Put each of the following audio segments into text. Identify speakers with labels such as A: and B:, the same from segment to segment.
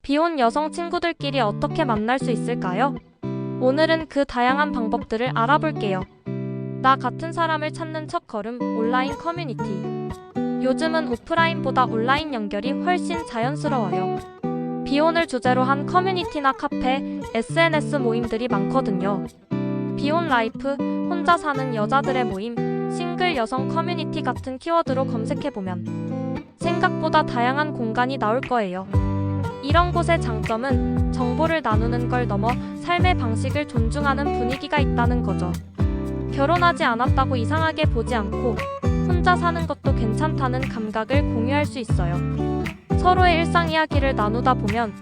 A: 비혼 여성 친구들끼리 어떻게 만날 수 있을까요? 오늘은 그 다양한 방법들을 알아볼게요. 나 같은 사람을 찾는 첫걸음, 온라인 커뮤니티. 요즘은 오프라인보다 온라인 연결이 훨씬 자연스러워요. 비혼을 주제로 한 커뮤니티나 카페, SNS 모임들이 많거든요. 비혼 라이프, 혼자 사는 여자들의 모임, 싱글 여성 커뮤니티 같은 키워드로 검색해보면 생각보다 다양한 공간이 나올 거예요. 이런 곳의 장점은 정보를 나누는 걸 넘어 삶의 방식을 존중하는 분위기가 있다는 거죠. 결혼하지 않았다고 이상하게 보지 않고 혼자 사는 것도 괜찮다는 감각을 공유할 수 있어요. 서로의 일상 이야기를 나누다 보면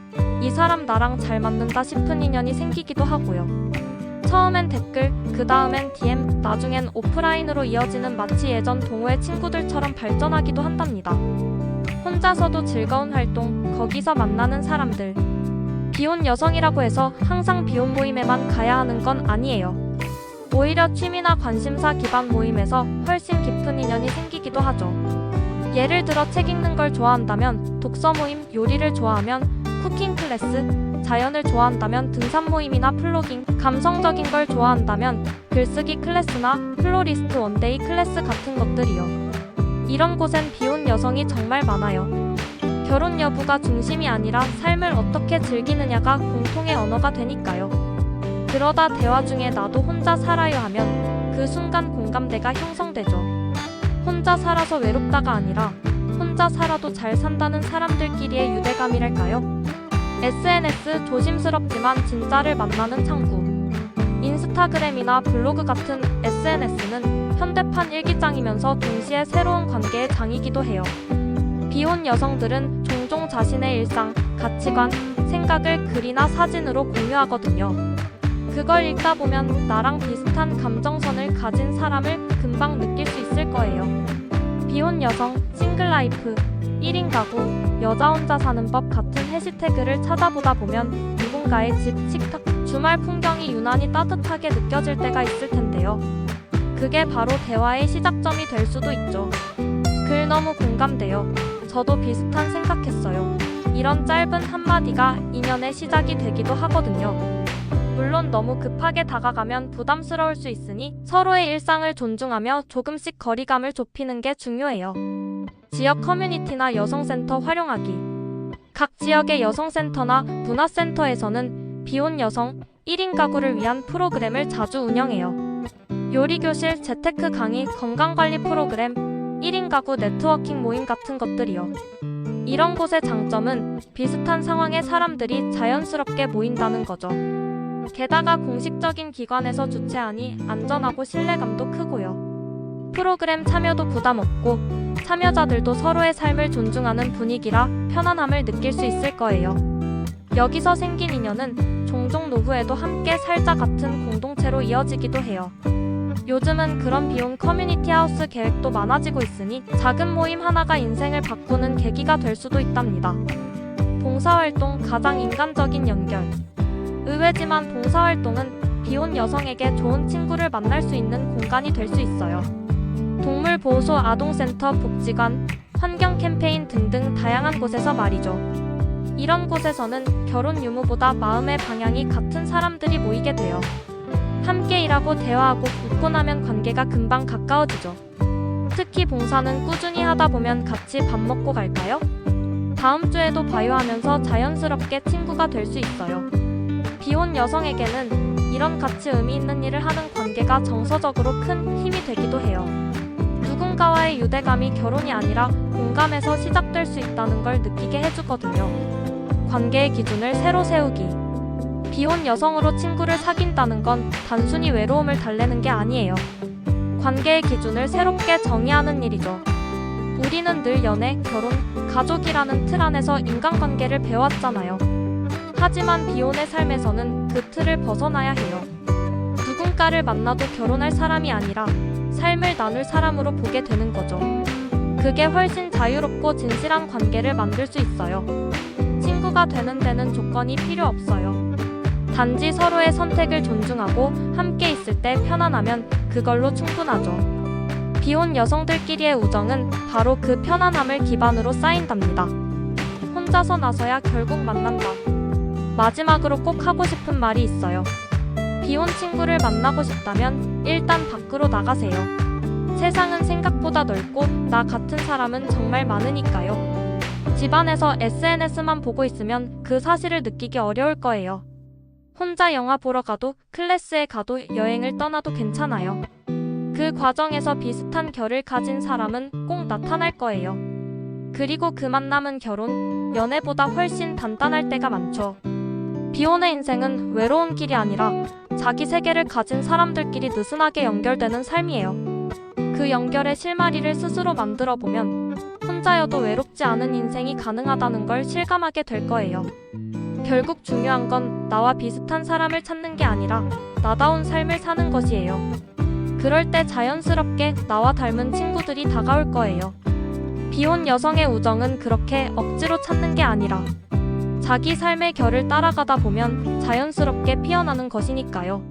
A: 이 사람 나랑 잘 맞는다 싶은 인연이 생기기도 하고요. 처음엔 댓글, 그 다음엔 DM, 나중엔 오프라인으로 이어지는 마치 예전 동호회 친구들처럼 발전하기도 한답니다. 혼자서도 즐거운 활동, 거기서 만나는 사람들. 비혼 여성이라고 해서 항상 비혼 모임에만 가야 하는 건 아니에요. 오히려 취미나 관심사 기반 모임에서 훨씬 깊은 인연이 생기기도 하죠. 예를 들어 책 읽는 걸 좋아한다면 독서 모임, 요리를 좋아하면 쿠킹 클래스, 자연을 좋아한다면 등산 모임이나 플로깅, 감성적인 걸 좋아한다면 글쓰기 클래스나 플로리스트 원데이 클래스 같은 것들이요. 이런 곳엔 비혼 여성이 정말 많아요. 결혼 여부가 중심이 아니라 삶을 어떻게 즐기느냐가 공통의 언어가 되니까요. 그러다 대화 중에 나도 혼자 살아요 하면 그 순간 공감대가 형성되죠. 혼자 살아서 외롭다가 아니라 혼자 살아도 잘 산다는 사람들끼리의 유대감이랄까요? SNS 조심스럽지만 진짜를 만나는 창구. 인스타그램이나 블로그 같은 SNS는 현대판 일기장이면서 동시에 새로운 관계의 장이기도 해요. 비혼 여성들은 종종 자신의 일상, 가치관, 생각을 글이나 사진으로 공유하거든요. 그걸 읽다 보면 나랑 비슷한 감정선을 가진 사람을 금방 느낄 수 있을 거예요. 비혼 여성, 싱글라이프, 1인 가구, 여자 혼자 사는 법 같은 해시태그를 찾아보다 보면 누군가의 집, 식탁, 주말 풍경이 유난히 따뜻하게 느껴질 때가 있을 텐데요. 그게 바로 대화의 시작점이 될 수도 있죠. 글 너무 공감돼요. 저도 비슷한 생각했어요. 이런 짧은 한마디가 인연의 시작이 되기도 하거든요. 물론 너무 급하게 다가가면 부담스러울 수 있으니 서로의 일상을 존중하며 조금씩 거리감을 좁히는 게 중요해요. 지역 커뮤니티나 여성센터 활용하기. 각 지역의 여성센터나 문화센터에서는 비혼 여성, 1인 가구를 위한 프로그램을 자주 운영해요. 요리교실, 재테크 강의, 건강관리 프로그램, 1인 가구 네트워킹 모임 같은 것들이요. 이런 곳의 장점은 비슷한 상황의 사람들이 자연스럽게 모인다는 거죠. 게다가 공식적인 기관에서 주최하니 안전하고 신뢰감도 크고요. 프로그램 참여도 부담 없고 참여자들도 서로의 삶을 존중하는 분위기라 편안함을 느낄 수 있을 거예요. 여기서 생긴 인연은 종종 노후에도 함께 살자 같은 공동체로 이어지기도 해요. 요즘은 그런 비혼 커뮤니티 하우스 계획도 많아지고 있으니 작은 모임 하나가 인생을 바꾸는 계기가 될 수도 있답니다. 봉사활동, 가장 인간적인 연결. 의외지만 봉사활동은 비혼 여성에게 좋은 친구를 만날 수 있는 공간이 될 수 있어요. 동물보호소, 아동센터, 복지관, 환경 캠페인 등등 다양한 곳에서 말이죠. 이런 곳에서는 결혼 유무보다 마음의 방향이 같은 사람들이 모이게 돼요. 함께 일하고 대화하고 웃고 나면 관계가 금방 가까워지죠. 특히 봉사는 꾸준히 하다 보면 같이 밥 먹고 갈까요? 다음 주에도 봐요 하면서 자연스럽게 친구가 될 수 있어요. 비혼 여성에게는 이런 가치 의미 있는 일을 하는 관계가 정서적으로 큰 힘이 되기도 해요. 누군가와의 유대감이 결혼이 아니라 공감에서 시작될 수 있다는 걸 느끼게 해주거든요. 관계의 기준을 새로 세우기. 비혼 여성으로 친구를 사귄다는 건 단순히 외로움을 달래는 게 아니에요. 관계의 기준을 새롭게 정의하는 일이죠. 우리는 늘 연애, 결혼, 가족이라는 틀 안에서 인간관계를 배워왔잖아요. 하지만 비혼의 삶에서는 그 틀을 벗어나야 해요. 누군가를 만나도 결혼할 사람이 아니라 삶을 나눌 사람으로 보게 되는 거죠. 그게 훨씬 자유롭고 진실한 관계를 만들 수 있어요. 친구가 되는 데는 조건이 필요 없어요. 단지 서로의 선택을 존중하고 함께 있을 때 편안하면 그걸로 충분하죠. 비혼 여성들끼리의 우정은 바로 그 편안함을 기반으로 쌓인답니다. 혼자서 나서야 결국 만난다. 마지막으로 꼭 하고 싶은 말이 있어요. 비혼 친구를 만나고 싶다면 일단 밖으로 나가세요. 세상은 생각보다 넓고 나 같은 사람은 정말 많으니까요. 집안에서 SNS만 보고 있으면 그 사실을 느끼기 어려울 거예요. 혼자 영화 보러 가도 클래스에 가도 여행을 떠나도 괜찮아요. 그 과정에서 비슷한 결을 가진 사람은 꼭 나타날 거예요. 그리고 그 만남은 결혼, 연애보다 훨씬 단단할 때가 많죠. 비혼의 인생은 외로운 길이 아니라 자기 세계를 가진 사람들끼리 느슨하게 연결되는 삶이에요. 그 연결의 실마리를 스스로 만들어 보면 혼자여도 외롭지 않은 인생이 가능하다는 걸 실감하게 될 거예요. 결국 중요한 건 나와 비슷한 사람을 찾는 게 아니라 나다운 삶을 사는 것이에요. 그럴 때 자연스럽게 나와 닮은 친구들이 다가올 거예요. 비혼 여성의 우정은 그렇게 억지로 찾는 게 아니라 자기 삶의 결을 따라가다 보면 자연스럽게 피어나는 것이니까요.